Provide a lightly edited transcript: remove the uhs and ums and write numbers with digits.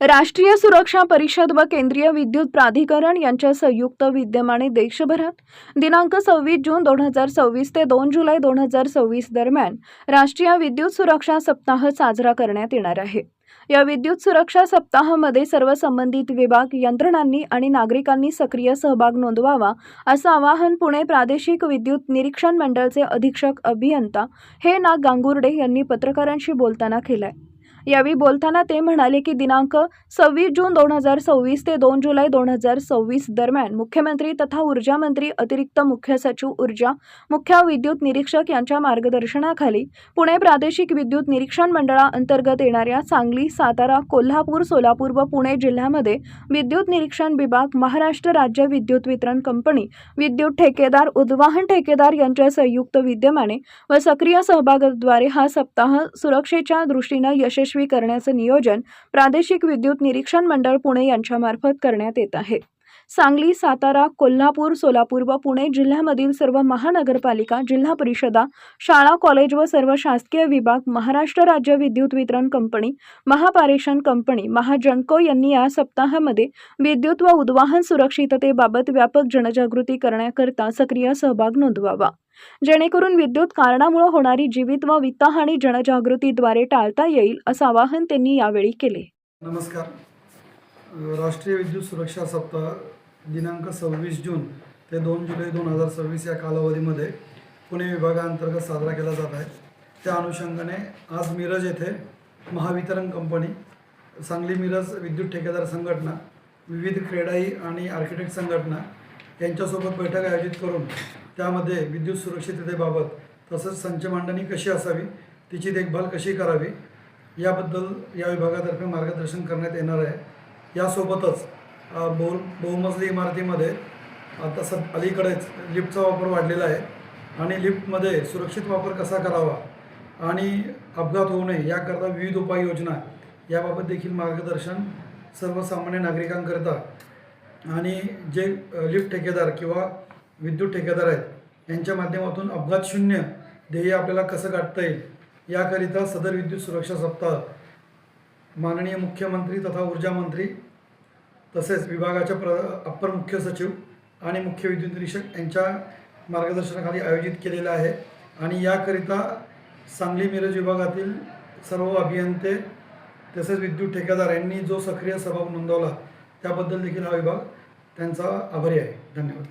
राष्ट्रीय सुरक्षा परिषद व केंद्रीय विद्युत प्राधिकरण यांच्या संयुक्त विद्यमाने देशभरात दिनांक 26 जून 2026 ते 2 जुलै 2026 दरम्यान राष्ट्रीय विद्युत सुरक्षा सप्ताह साजरा करण्यात येणार आहे। या विद्युत सुरक्षा सप्ताहामध्ये सर्व संबंधित विभाग, यंत्रणांनी आणि नागरिकांनी सक्रिय सहभाग नोंदवावा असं आवाहन पुणे प्रादेशिक विद्युत निरीक्षण मंडळाचे अधीक्षक अभियंता हे ना गांगुर्डे यांनी पत्रकारांशी बोलताना केलंय। यावेळी बोलताना ते म्हणाले की दिनांक 26 जून 2026 ते 2 जुलै 2026 दरम्यान मुख्यमंत्री तथा ऊर्जा मंत्री, अतिरिक्त मुख्य सचिव ऊर्जा, मुख्य विद्युत निरीक्षक यांच्या मार्गदर्शनाखाली पुणे प्रादेशिक विद्युत निरीक्षण मंडळाअंतर्गत येणाऱ्या सांगली, सातारा, कोल्हापूर, सोलापूर व पुणे जिल्ह्यामध्ये विद्युत निरीक्षण विभाग, महाराष्ट्र राज्य विद्युत वितरण कंपनी, विद्युत ठेकेदार, उद्वाहन ठेकेदार यांच्या संयुक्त विद्यमाने व सक्रिय सहभागाद्वारे हा सप्ताह सुरक्षेच्या दृष्टीने यशस्वी करण्याचे नियोजन प्रादेशिक विद्युत निरीक्षण मंडळ पुणे यांच्यामार्फत करण्यात येत आहे। सांगली, सातारा, कोल्हापूर, सोलापूर व पुणे जिल्ह्यामधील सर्व महानगरपालिका, जिल्हा परिषदा, शाळा, कॉलेज व सर्व शासकीय विभाग, महाराष्ट्र राज्य विद्युत वितरण कंपनी, महापारेषण कंपनी, महाजनको यांनी या सप्ताहामध्ये विद्युत व उद्वाहन सुरक्षिततेबाबत व्यापक जनजागृती करण्याकरता सक्रिय सहभाग नोंदवावा, जेणेकरून विद्युत कारणामुळे होणारी जीवित व वित्तहानी जनजागृतीद्वारे टाळता येईल असं आवाहन त्यांनी यावेळी केले। नमस्कार। राष्ट्रीय विद्युत सुरक्षा सप्ताह दिनांक 26 जून ते 2 जुलै 2026 या कालावधीमध्ये पुणे विभागाअंतर्गत साजरा केला जात आहे। त्या अनुषंगाने आज मिरज येथे महावितरण कंपनी, सांगली मिरज विद्युत ठेकेदार संघटना, विविध क्रेडाई आणि आर्किटेक्ट संघटना यांच्यासोबत बैठक आयोजित करून त्यामध्ये विद्युत सुरक्षिततेबाबत तसंच संच मांडणी कशी असावी, तिची देखभाल कशी करावी याबद्दल या विभागातर्फे मार्गदर्शन करण्यात येणार आहे। यासोबतच बहुमजली इमारतीमध्ये आता अलीकडेच लिफ्टचा वापर वाढलेला आहे आणि लिफ्टमध्ये सुरक्षित वापर कसा करावा आणि अपघात होऊ नये याकरता विविध उपाययोजना याबाबत देखील मार्गदर्शन सर्वसामान्य नागरिकांकरता आणि जे लिफ्ट ठेकेदार किंवा विद्युत ठेकेदार आहेत यांच्या माध्यमातून अपघात शून्य ध्येय आपल्याला कसं गाठता येईल याकरिता सदर विद्युत सुरक्षा सप्ताह माननीय मुख्यमंत्री तथा ऊर्जा मंत्री तसेच विभागाच्या अप्पर मुख्य सचिव आणि मुख्य विद्युत निरीक्षक यांच्या मार्गदर्शनाखाली आयोजित केलेला आहे। आणि याकरिता सांगली मिरज विभागातील सर्व अभियंते तसेच विद्युत ठेकेदार यांनी जो सक्रिय सहभाग नोंदवला त्याबद्दल देखील हा विभाग त्यांचा आभारी आहे। धन्यवाद।